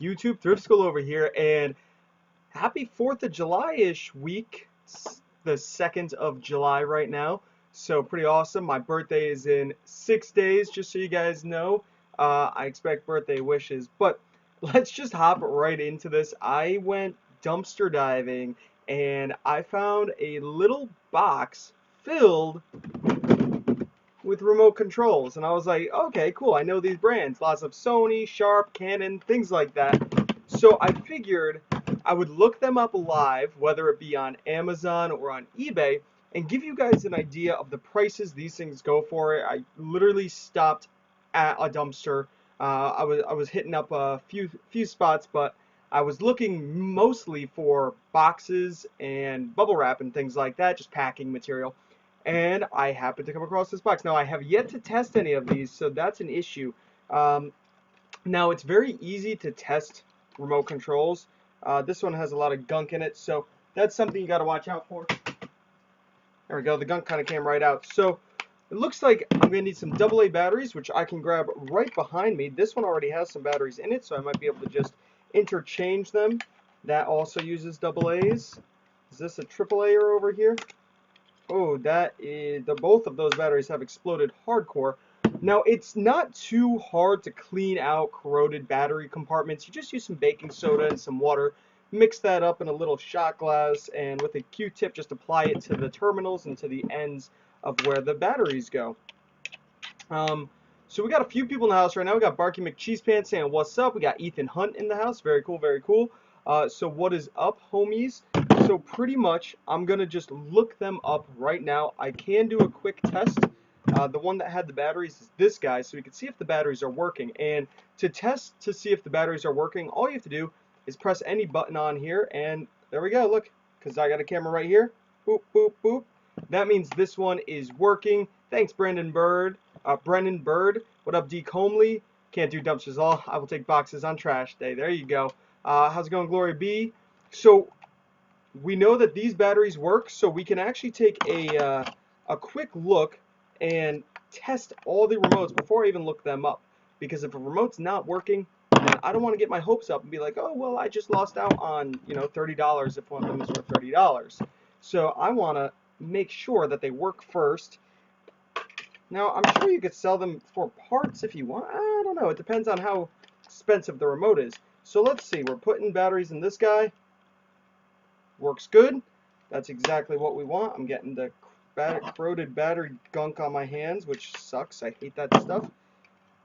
YouTube Thrift School over here, and happy 4th of July-ish week. It's the 2nd of July right now, so pretty awesome. My birthday is in 6 days, just so you guys know. I expect birthday wishes, but let's just hop right into this. I went dumpster diving, and I found a little box filled with remote controls, and I was like, okay, cool, I know these brands, lots of Sony, Sharp, Canon, things like that. So I figured I would look them up live, whether it be on Amazon or on eBay, and give you guys an idea of the prices these things go for. I literally stopped at a dumpster. I was hitting up a few spots, but I was looking mostly for boxes and bubble wrap and things like that, just packing material, and I happened to come across this box. Now, I have yet to test any of these, so that's an issue. Um, Now, it's very easy to test remote controls. This one has a lot of gunk in it, so that's something you got to watch out for. There we go. The gunk kind of came right out. So it looks like I'm going to need some AA batteries, which I can grab right behind me. This one already has some batteries in it, so I might be able to just interchange them. That also uses AA's. Is this a AAA over here? Oh, that is both of those batteries have exploded hardcore. Now, it's not too hard to clean out corroded battery compartments. You just use some baking soda and some water, mix that up in a little shot glass, and with a Q-tip just apply it to the terminals and to the ends of where the batteries go. Um, so we got a few people in the house right now. We got Barky McCheesepants saying, "What's up?" We got Ethan Hunt in the house. Very cool, very cool. So what is up, homies? So pretty much, I'm going to just look them up right now. I can do a quick test. The one that had the batteries is this guy, so we can see if the batteries are working. And to test to see if the batteries are working, all you have to do is press any button on here, and there we go, look, because I got a camera right here. Boop, boop, boop. That means this one is working. Thanks, Brendan Bird. Brennan Bird. What up, D. Comley? Can't do dumpsters all. I will take boxes on trash day. There you go. How's it going, Glory B? So we know that these batteries work, so we can actually take a quick look and test all the remotes before I even look them up. Because if a remote's not working, then I don't want to get my hopes up and be like, oh, well, I just lost out on, $30 if one of them is worth $30. So I want to make sure that they work first. Now, I'm sure you could sell them for parts if you want. I don't know. It depends on how expensive the remote is. So let's see. We're putting batteries in this guy. Works good. That's exactly what we want. I'm getting the corroded battery gunk on my hands, which sucks. I hate that stuff.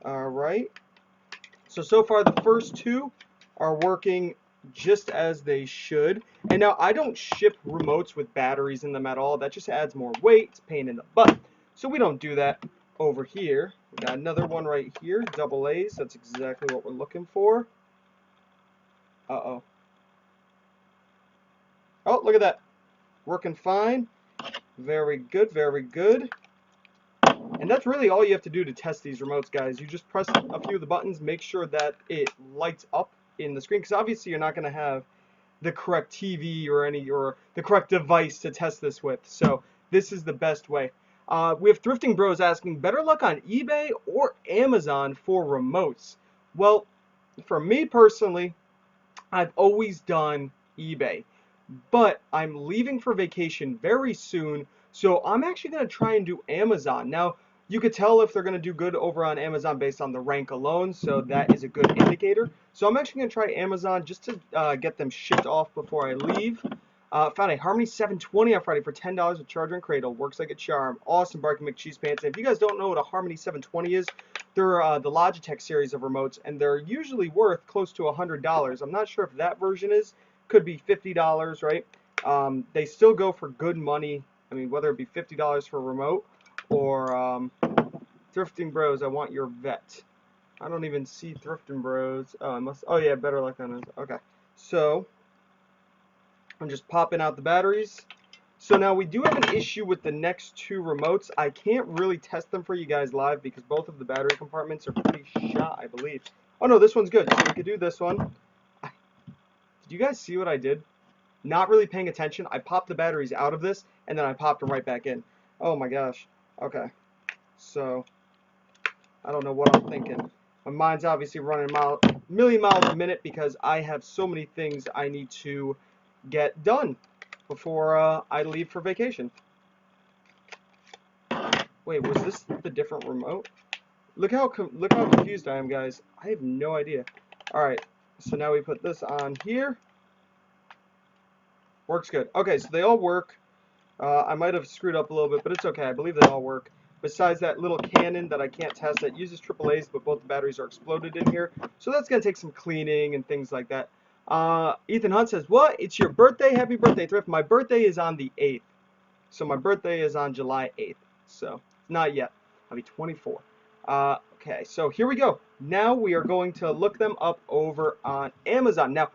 All right. So far the first two are working just as they should. And now I don't ship remotes with batteries in them at all. That just adds more weight. It's a pain in the butt. So we don't do that over here. We got another one right here, AA's. That's exactly what we're looking for. Uh-oh. Oh, look at that. Working fine. Very good, very good. And that's really all you have to do to test these remotes, guys. You just press a few of the buttons, make sure that it lights up in the screen, because obviously you're not going to have the correct TV or the correct device to test this with. So this is the best way. We have Thrifting Bros asking, better luck on eBay or Amazon for remotes? Well, for me personally, I've always done eBay, but I'm leaving for vacation very soon, so I'm actually going to try and do Amazon. Now, you could tell if they're going to do good over on Amazon based on the rank alone, so that is a good indicator. So I'm actually going to try Amazon just to get them shipped off before I leave. Found a Harmony 720 on Friday for $10 with charger and cradle. Works like a charm. Awesome, Barky McCheesepants. And if you guys don't know what a Harmony 720 is, they're the Logitech series of remotes, and they're usually worth close to $100. I'm not sure if that version is. Could be $50, right? They still go for good money. I mean, whether it be $50 for a remote or Thrifting Bros, I want your vet. I don't even see Thrifting Bros. Oh, I must. Oh yeah, better luck on this. Okay, so I'm just popping out the batteries. So now we do have an issue with the next two remotes. I can't really test them for you guys live because both of the battery compartments are pretty shot, I believe. Oh no, this one's good. So we could do this one. Did you guys see what I did? Not really paying attention. I popped the batteries out of this, and then I popped them right back in. Oh my gosh. Okay. So, I don't know what I'm thinking. My mind's obviously running million miles a minute because I have so many things I need to get done before I leave for vacation. Wait, was this the different remote? Look how confused I am, guys. I have no idea. All right, so now we put this on here. Works good. Okay, so they all work. I might have screwed up a little bit, but it's okay. I believe they all work. Besides that little cannon that I can't test that uses AAA's, but both the batteries are exploded in here. So that's going to take some cleaning and things like that. Ethan Hunt says, what? It's your birthday? Happy birthday, Thrift. My birthday is on the 8th. So my birthday is on July 8th. So not yet. I'll be 24. Okay, so here we go. Now we are going to look them up over on Amazon. Now,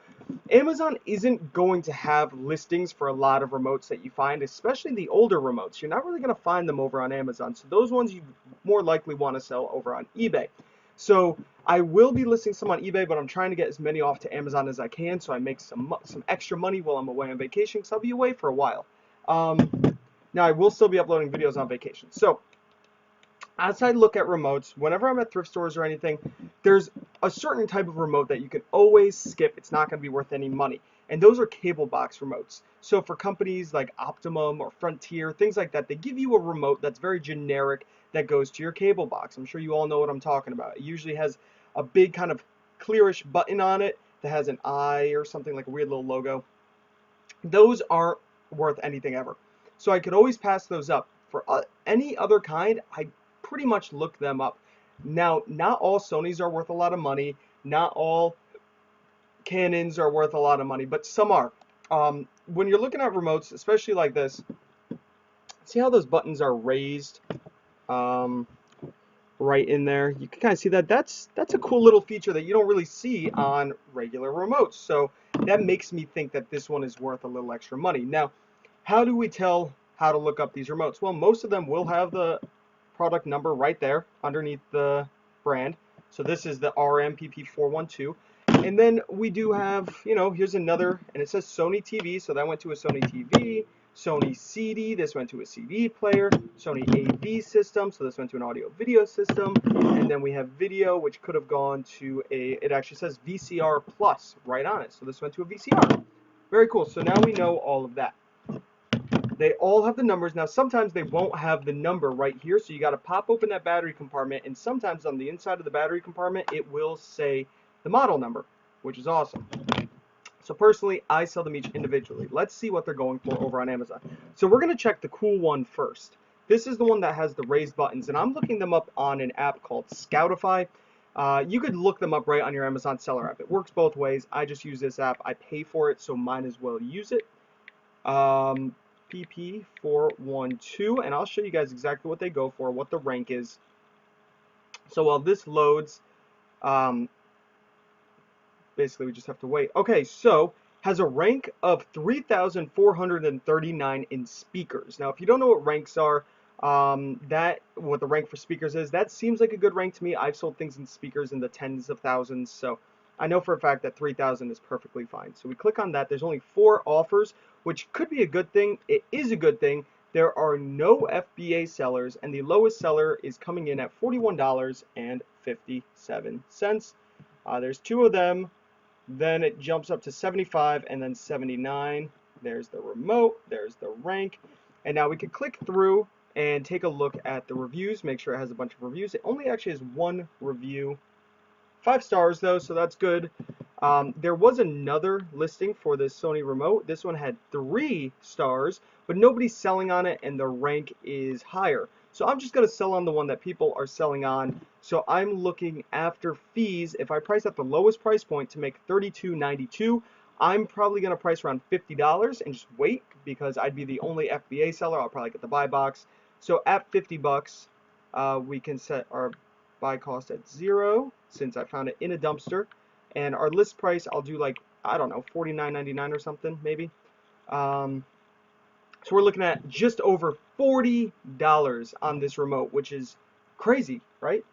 Amazon isn't going to have listings for a lot of remotes that you find, especially the older remotes. You're not really going to find them over on Amazon. So those ones you more likely want to sell over on eBay. So I will be listing some on eBay, but I'm trying to get as many off to Amazon as I can so I make some extra money while I'm away on vacation, because I'll be away for a while. Now, I will still be uploading videos on vacation. So as I look at remotes, whenever I'm at thrift stores or anything, there's a certain type of remote that you can always skip. It's not going to be worth any money. And those are cable box remotes. So for companies like Optimum or Frontier, things like that, they give you a remote that's very generic that goes to your cable box. I'm sure you all know what I'm talking about. It usually has a big kind of clearish button on it that has an eye or something, like a weird little logo. Those aren't worth anything ever. So I could always pass those up. For any other kind, I pretty much look them up. Now, not all Sonys are worth a lot of money. Not all Canons are worth a lot of money, but some are. When you're looking at remotes, especially like this, see how those buttons are raised right in there? You can kind of see that. That's a cool little feature that you don't really see on regular remotes. So that makes me think that this one is worth a little extra money. Now, how do we tell how to look up these remotes? Well, most of them will have the product number right there underneath the brand. So this is the RMPP412. And then we do have, here's another, and it says Sony TV, so that went to a Sony TV. Sony CD, this went to a CD player. Sony AV system, so this went to an audio video system. And then we have video, which could have gone to it actually says VCR Plus right on it. So this went to a VCR. Very cool. So now we know all of that. They all have the numbers. Now, sometimes they won't have the number right here, so you got to pop open that battery compartment, and sometimes on the inside of the battery compartment, it will say the model number, which is awesome. So personally, I sell them each individually. Let's see what they're going for over on Amazon. So we're going to check the cool one first. This is the one that has the raised buttons, and I'm looking them up on an app called Scoutify. You could look them up right on your Amazon seller app. It works both ways. I just use this app. I pay for it, so might as well use it. PP412, and I'll show you guys exactly what they go for, what the rank is. So while this loads, basically we just have to wait. Okay, so has a rank of 3,439 in speakers. Now, if you don't know what ranks are, what the rank for speakers is, that seems like a good rank to me. I've sold things in speakers in the tens of thousands, so I know for a fact that 3,000 is perfectly fine. So we click on that. There's only 4 offers, which could be a good thing. It is a good thing. There are no FBA sellers, and the lowest seller is coming in at $41.57. There's 2 of them. Then it jumps up to 75 and then 79. There's the remote. There's the rank. And now we can click through and take a look at the reviews. Make sure it has a bunch of reviews. It only actually has 1 review. 5 stars though, so that's good. There was another listing for this Sony remote. This one had 3 stars, but nobody's selling on it, and the rank is higher. So I'm just going to sell on the one that people are selling on. So I'm looking after fees. If I price at the lowest price point to make $32.92, I'm probably going to price around $50 and just wait, because I'd be the only FBA seller. I'll probably get the buy box. So at $50, we can set our buy cost at 0, since I found it in a dumpster. And our list price, I'll do like, I don't know, $49.99 or something, maybe. So we're looking at just over $40 on this remote, which is crazy, right?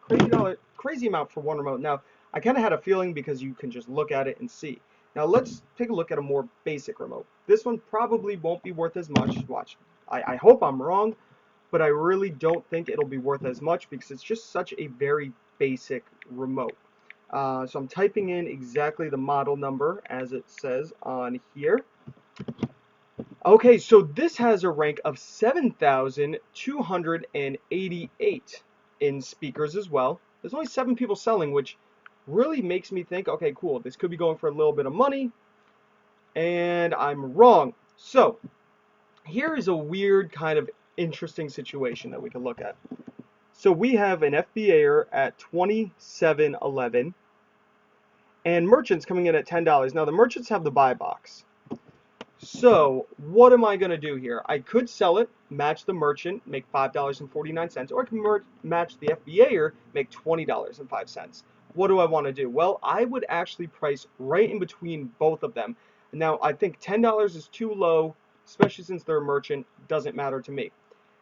Crazy amount for one remote. Now, I kind of had a feeling, because you can just look at it and see. Now let's take a look at a more basic remote. This one probably won't be worth as much. Watch. I hope I'm wrong, but I really don't think it'll be worth as much, because it's just such a very basic remote. So I'm typing in exactly the model number as it says on here. Okay, so this has a rank of 7,288 in speakers as well. There's only 7 people selling, which really makes me think, okay, cool, this could be going for a little bit of money, and I'm wrong. So here is a weird kind of interesting situation that we can look at. So we have an FBAer at $27.11 and merchants coming in at $10. Now the merchants have the buy box. So what am I going to do here? I could sell it, match the merchant, make $5.49, or I can match the FBAer, make $20.05. What do I want to do? Well, I would actually price right in between both of them. Now, I think $10 is too low, especially since they're a merchant, doesn't matter to me.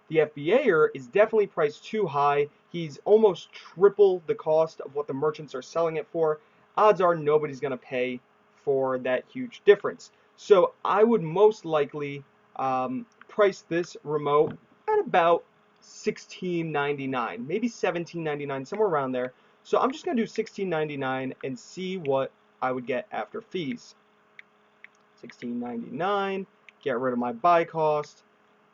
The FBAer is definitely priced too high. He's almost triple the cost of what the merchants are selling it for. Odds are nobody's going to pay for that huge difference. So I would most likely price this remote at about $16.99, maybe $17.99, somewhere around there. So I'm just going to do $16.99 and see what I would get after fees. $16.99, get rid of my buy cost,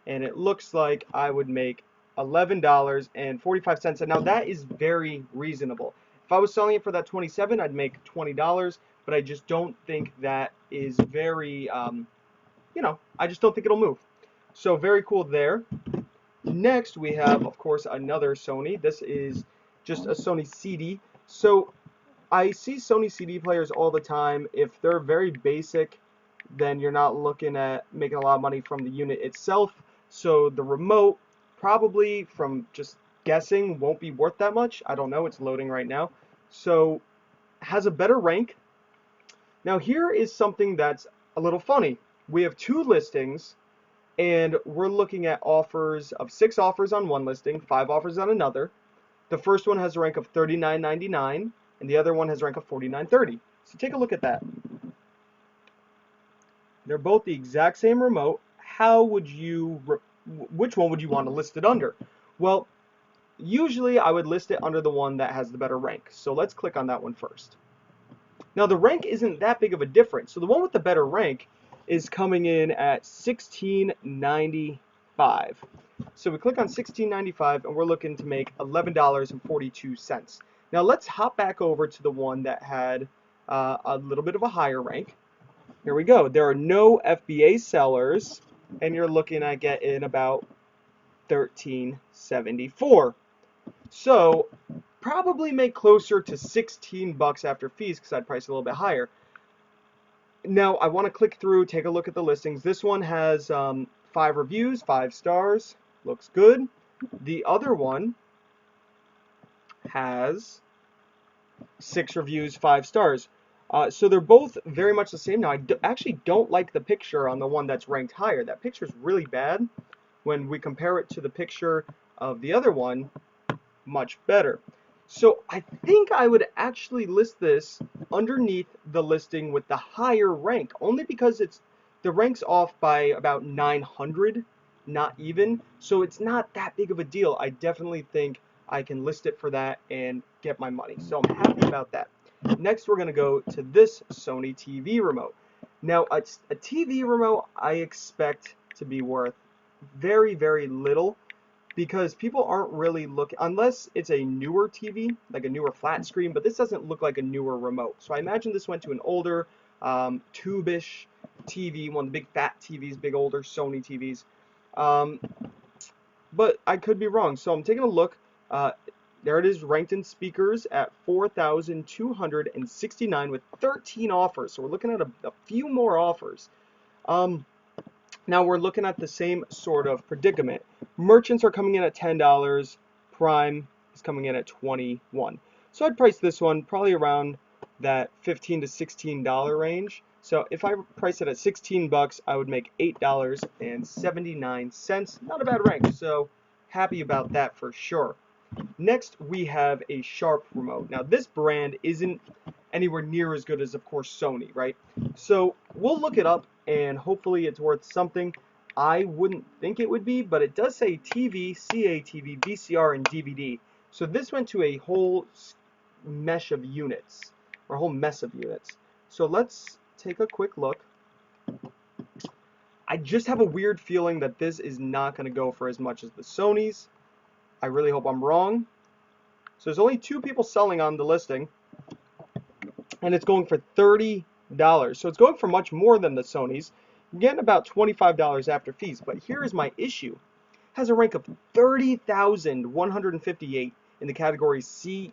and it looks like I would make $11.45. And now that is very reasonable. If I was selling it for that 27, I'd make $20, but I just don't think that is very, I just don't think it'll move. So very cool there. Next, we have, of course, another Sony. This is just a Sony CD. So I see Sony CD players all the time. If they're very basic, then you're not looking at making a lot of money from the unit itself. So the remote, probably from just guessing, won't be worth that much. I don't know, it's loading right now. So has a better rank. Now here is something that's a little funny. We have 2 listings, and we're looking at offers of 6 offers on one listing, 5 offers on another. The first one has a rank of $39.99, and the other one has a rank of $49.30. So take a look at that. They're both the exact same remote. How would you, which one would you want to list it under? Well, usually I would list it under the one that has the better rank. So let's click on that one first. Now the rank isn't that big of a difference. So the one with the better rank is coming in at $16.95. So we click on $16.95 and we're looking to make $11.42. Now let's hop back over to the one that had a little bit of a higher rank. Here we go. There are no FBA sellers, and you're looking at getting about $13.74. So probably make closer to 16 bucks after fees because I'd price a little bit higher. Now I want to click through, take a look at the listings. This one has 5 reviews, 5 stars, looks good. The other one has 6 reviews, 5 stars. So they're both very much the same. Now, I actually don't like the picture on the one that's ranked higher. That picture's really bad. When we compare it to the picture of the other one, much better. So I think I would actually list this underneath the listing with the higher rank, only because the rank's off by about 900, not even. So it's not that big of a deal. I definitely think I can list it for that and get my money. So I'm happy about that. Next, we're going to go to this Sony TV remote. Now, a TV remote I expect to be worth very, very little because people aren't really looking, unless it's a newer TV, like a newer flat screen, but this doesn't look like a newer remote. So I imagine this went to an older tube-ish TV, one of the big fat TVs, big older Sony TVs. But I could be wrong. So I'm taking a look. There it is, ranked in speakers at 4,269 with 13 offers. So we're looking at a few more offers. Now we're looking at the same sort of predicament. Merchants are coming in at $10. Prime is coming in at $21. So I'd price this one probably around that $15 to $16 range. So if I price it at 16 bucks, I would make $8.79. Not a bad rank. So happy about that for sure. Next, we have a Sharp remote. Now, this brand isn't anywhere near as good as, of course, Sony, right? So we'll look it up, and hopefully it's worth something. I wouldn't think it would be, but it does say TV, CATV, VCR, and DVD. So this went to a whole mesh of units, or a whole mess of units. So let's take a quick look. I just have a weird feeling that this is not going to go for as much as the Sonys. I really hope I'm wrong. So there's only 2 people selling on the listing, and it's going for $30. So it's going for much more than the Sonys. You're getting about $25 after fees. But here is my issue. It has a rank of 30,158 in the category CE,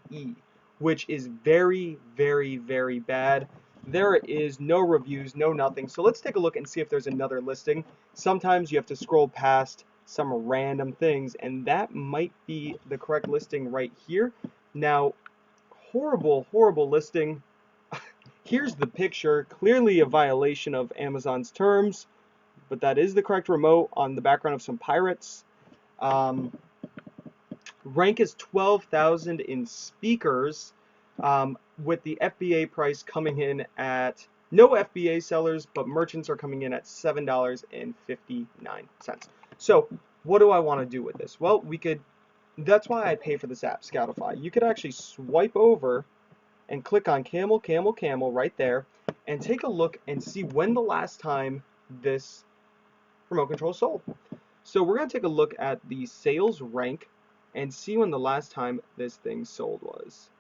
which is very, very, very bad. There is no reviews, no nothing. So let's take a look and see if there's another listing. Sometimes you have to scroll past some random things, and that might be the correct listing right here. Now, horrible, horrible listing. Here's the picture, clearly a violation of Amazon's terms, but that is the correct remote on the background of some pirates. Rank is 12,000 in speakers, with the FBA price coming in at, no FBA sellers, but merchants are coming in at $7.59. So what do I want to do with this? Well, that's why I pay for this app, Scoutify. You could actually swipe over and click on camel, camel, camel right there, and take a look and see when the last time this remote control sold. So we're going to take a look at the sales rank and see when the last time this thing sold was.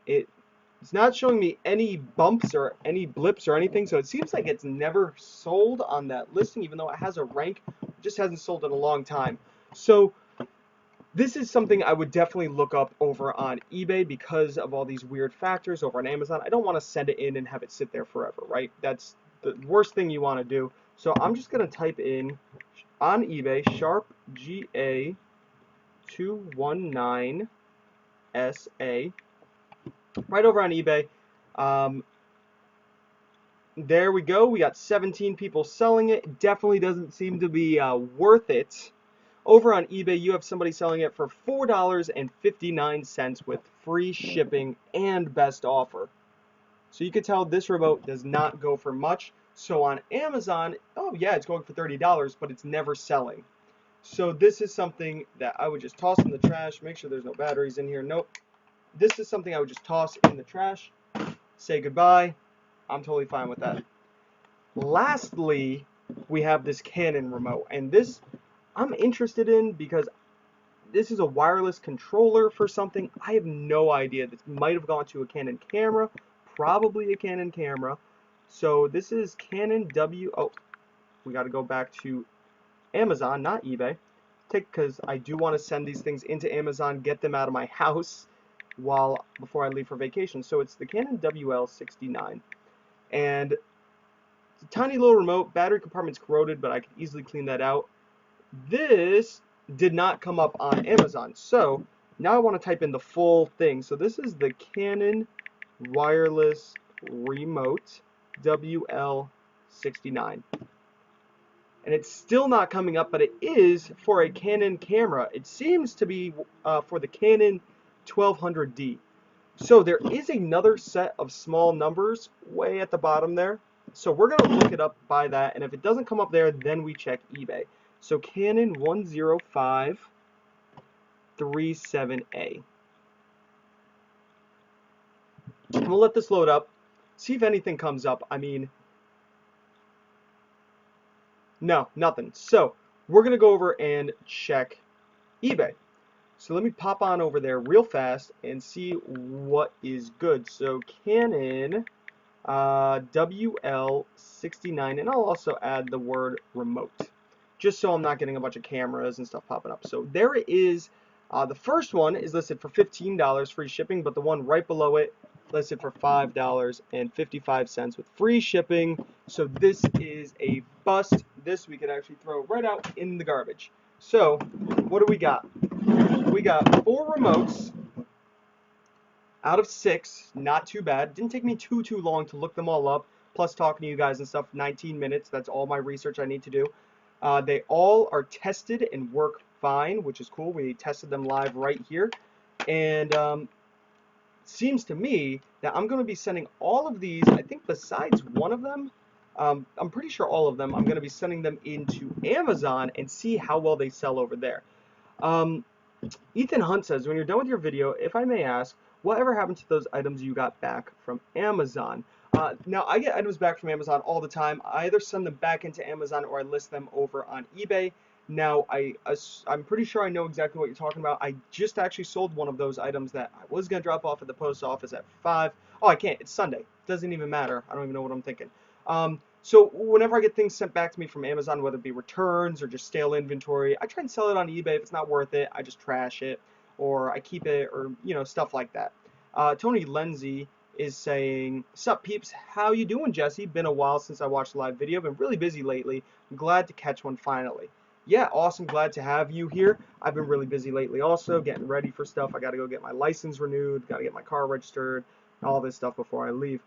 It's not showing me any bumps or any blips or anything, so it seems like it's never sold on that listing, even though it has a rank. It just hasn't sold in a long time. So this is something I would definitely look up over on eBay because of all these weird factors over on Amazon. I don't want to send it in and have it sit there forever, right? That's the worst thing you want to do. So I'm just going to type in on eBay Sharp GA219SA right over on eBay. There we go. We got 17 people selling it. It definitely doesn't seem to be worth it. Over on eBay, you have somebody selling it for $4.59 with free shipping and best offer. So you can tell this remote does not go for much. So on Amazon, oh yeah, it's going for $30, but it's never selling. So this is something that I would just toss in the trash. Make sure there's no batteries in here. Nope. This is something I would just toss in the trash. Say goodbye. I'm totally fine with that. Lastly, we have this Canon remote, and this I'm interested in because this is a wireless controller for something. I have no idea. This might have gone to a Canon camera, probably a Canon camera. So this is Canon oh, we got to go back to Amazon, not eBay, because I do want to send these things into Amazon, get them out of my house before I leave for vacation. So it's the Canon WL69, and it's a tiny little remote. Battery compartment's corroded, but I could easily clean that out. This did not come up on Amazon, so now I want to type in the full thing. So this is the Canon wireless remote WL69, and it's still not coming up, but it is for a Canon camera. It seems to be for the Canon 1200D. So there is another set of small numbers way at the bottom there. So we're going to look it up by that, and if it doesn't come up there, then we check eBay. So Canon 10537A. And we'll let this load up, see if anything comes up. I mean, no, nothing. So we're going to go over and check eBay. So let me pop on over there real fast and see what is good. So Canon WL69, and I'll also add the word remote, just so I'm not getting a bunch of cameras and stuff popping up. So there it is. The first one is listed for $15 free shipping, but the one right below it listed for $5.55 with free shipping. So this is a bust. This we could actually throw right out in the garbage. So what do we got? We got 4 remotes out of 6. Not too bad. Didn't take me too long to look them all up, plus talking to you guys and stuff. 19 minutes. That's all my research I need to do. They all are tested and work fine, which is cool. We tested them live right here. And seems to me that I'm going to be sending all of these, I think besides one of them, I'm pretty sure all of them, I'm going to be sending them into Amazon and see how well they sell over there. Ethan Hunt says, when you're done with your video, if I may ask, whatever happened to those items you got back from Amazon? Now, I get items back from Amazon all the time. I either send them back into Amazon or I list them over on eBay. Now, I'm pretty sure I know exactly what you're talking about. I just actually sold one of those items that I was going to drop off at the post office at 5. Oh, I can't. It's Sunday. Doesn't even matter. I don't even know what I'm thinking. So whenever I get things sent back to me from Amazon, whether it be returns or just stale inventory, I try and sell it on eBay. If it's not worth it, I just trash it or I keep it or, stuff like that. Tony Lenzi is saying, "Sup peeps, how you doing, Jesse? Been a while since I watched a live video. Been really busy lately. I'm glad to catch one finally." Yeah, awesome. Glad to have you here. I've been really busy lately also, getting ready for stuff. I got to go get my license renewed, got to get my car registered, all this stuff before I leave.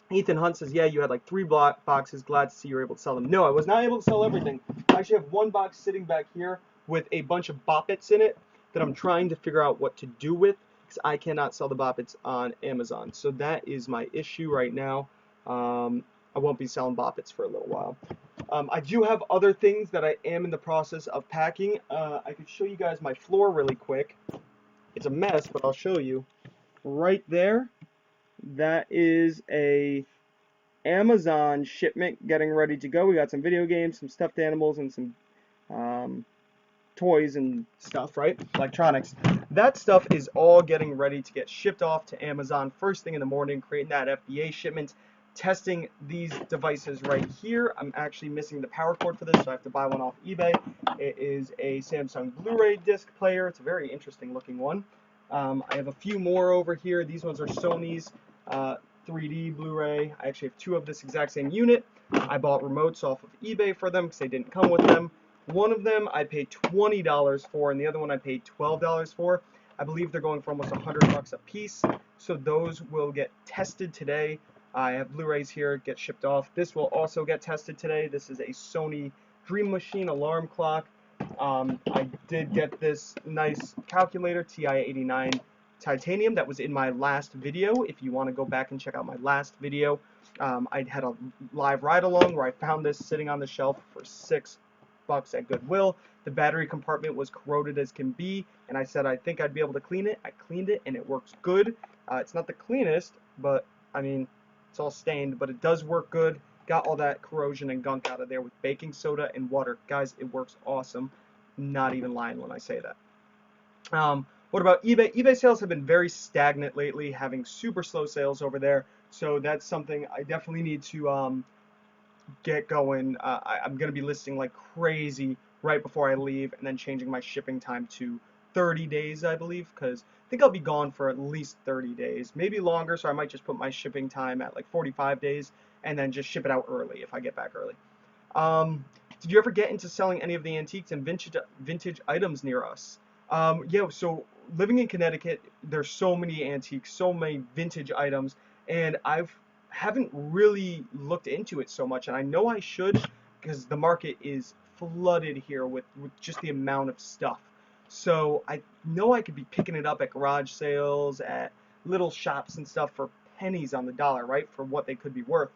Ethan Hunt says, yeah, you had like 3 boxes. Glad to see you were able to sell them. No, I was not able to sell everything. I actually have one box sitting back here with a bunch of Boppets in it that I'm trying to figure out what to do with because I cannot sell the Boppets on Amazon. So that is my issue right now. I won't be selling Boppets for a little while. I do have other things that I am in the process of packing. I could show you guys my floor really quick. It's a mess, but I'll show you. Right there, that is a Amazon shipment getting ready to go. We got some video games, some stuffed animals, and some toys and stuff, right? Electronics. That stuff is all getting ready to get shipped off to Amazon first thing in the morning, creating that FBA shipment, testing these devices right here. I'm actually missing the power cord for this, so I have to buy one off eBay. It is a Samsung Blu-ray disc player. It's a very interesting looking one. I have a few more over here. These ones are Sony's 3D Blu-ray. I actually have 2 of this exact same unit. I bought remotes off of eBay for them because they didn't come with them. One of them I paid $20 for, and the other one I paid $12 for. I believe they're going for almost $100 a piece. So those will get tested today. I have Blu-rays here, get shipped off. This will also get tested today. This is a Sony Dream Machine alarm clock. I did get this nice calculator, TI-89 titanium, that was in my last video. If you want to go back and check out my last video, I had a live ride along where I found this sitting on the shelf for $6 at Goodwill. The battery compartment was corroded as can be, and I said I think I'd be able to clean it. I cleaned it and it works good. It's not the cleanest, but I mean, it's all stained, but it does work good. Got all that corrosion and gunk out of there with baking soda and water. Guys, it works awesome. Not even lying when I say that. What about eBay? eBay sales have been very stagnant lately, having super slow sales over there. So that's something I definitely need to get going. I'm going to be listing like crazy right before I leave and then changing my shipping time to 30 days, I believe, because I think I'll be gone for at least 30 days, maybe longer, so I might just put my shipping time at like 45 days and then just ship it out early if I get back early. Did you ever get into selling any of the antiques and vintage items near us? Yeah, so living in Connecticut, there's so many antiques, so many vintage items, and haven't really looked into it so much, and I know I should because the market is flooded here with just the amount of stuff. So I know I could be picking it up at garage sales, at little shops and stuff for pennies on the dollar, right, for what they could be worth.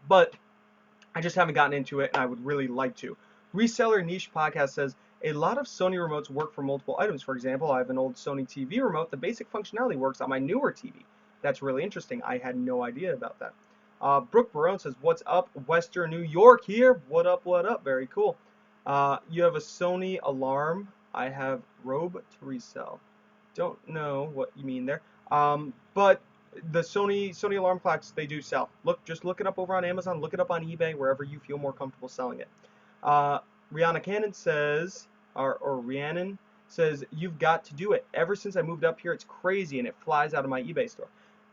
But I just haven't gotten into it, and I would really like to. Reseller Niche Podcast says, a lot of Sony remotes work for multiple items. For example, I have an old Sony TV remote. The basic functionality works on my newer TV. That's really interesting. I had no idea about that. Brooke Barone says, what's up, Western New York here? What up, what up? Very cool. You have a Sony alarm. I have robe to resell. Don't know what you mean there. But the Sony alarm clocks, they do sell. Just look it up over on Amazon. Look it up on eBay, wherever you feel more comfortable selling it. Rihanna Cannon says, or Rhiannon says, you've got to do it. Ever since I moved up here, it's crazy, and it flies out of my eBay store.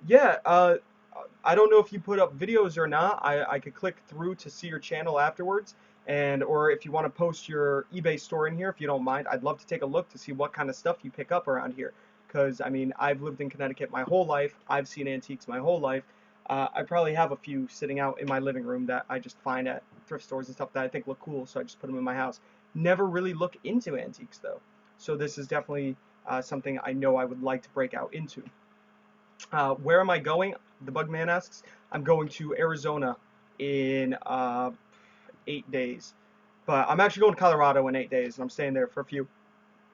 Yeah, I don't know if you put up videos or not. I could click through to see your channel afterwards, or if you want to post your eBay store in here, if you don't mind, I'd love to take a look to see what kind of stuff you pick up around here. Because, I mean, I've lived in Connecticut my whole life. I've seen antiques my whole life. I probably have a few sitting out in my living room that I just find at thrift stores and stuff that I think look cool, so I just put them in my house. Never really look into antiques, though. So this is definitely something I know I would like to break out into. Where am I going? The Bugman asks. I'm going to Arizona in 8 days. But I'm actually going to Colorado in 8 days, and I'm staying there for a few.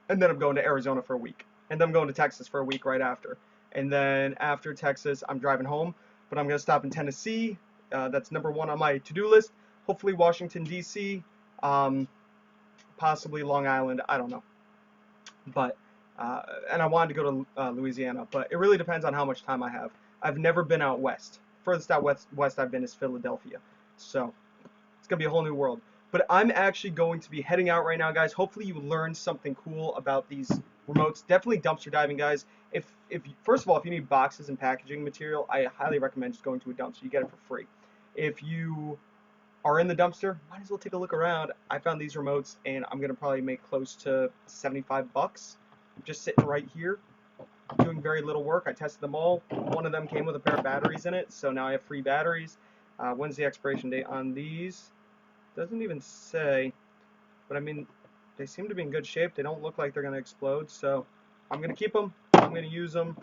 And then I'm going to Arizona for a week. And then I'm going to Texas for a week right after. And then after Texas, I'm driving home. But I'm going to stop in Tennessee. That's number one on my to-do list. Hopefully Washington, D.C., possibly Long Island. I don't know. But and I wanted to go to Louisiana. But it really depends on how much time I have. I've never been out west. Furthest out west I've been is Philadelphia. So it's going to be a whole new world. But I'm actually going to be heading out right now, guys. Hopefully you learned something cool about these remotes. Definitely dumpster diving, guys. If first of all, if you need boxes and packaging material, I highly recommend just going to a dumpster. You get it for free. If you are in the dumpster, might as well take a look around. I found these remotes, and I'm gonna probably make close to 75 bucks. Just sitting right here, doing very little work. I tested them all. One of them came with a pair of batteries in it, so now I have free batteries. When's the expiration date on these? Doesn't even say, but I mean, they seem to be in good shape. They don't look like they're going to explode, so I'm going to keep them. I'm going to use them.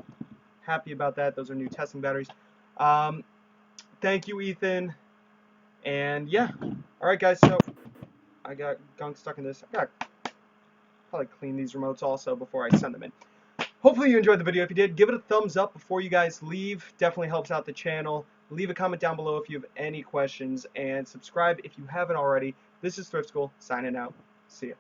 Happy about that. Those are new testing batteries. Thank you, Ethan. And yeah, all right, guys. So I got gunk stuck in this. I got probably clean these remotes also before I send them in. Hopefully you enjoyed the video. If you did, give it a thumbs up before you guys leave. Definitely helps out the channel. Leave a comment down below if you have any questions, and subscribe if you haven't already. This is Thrift School signing out. See ya.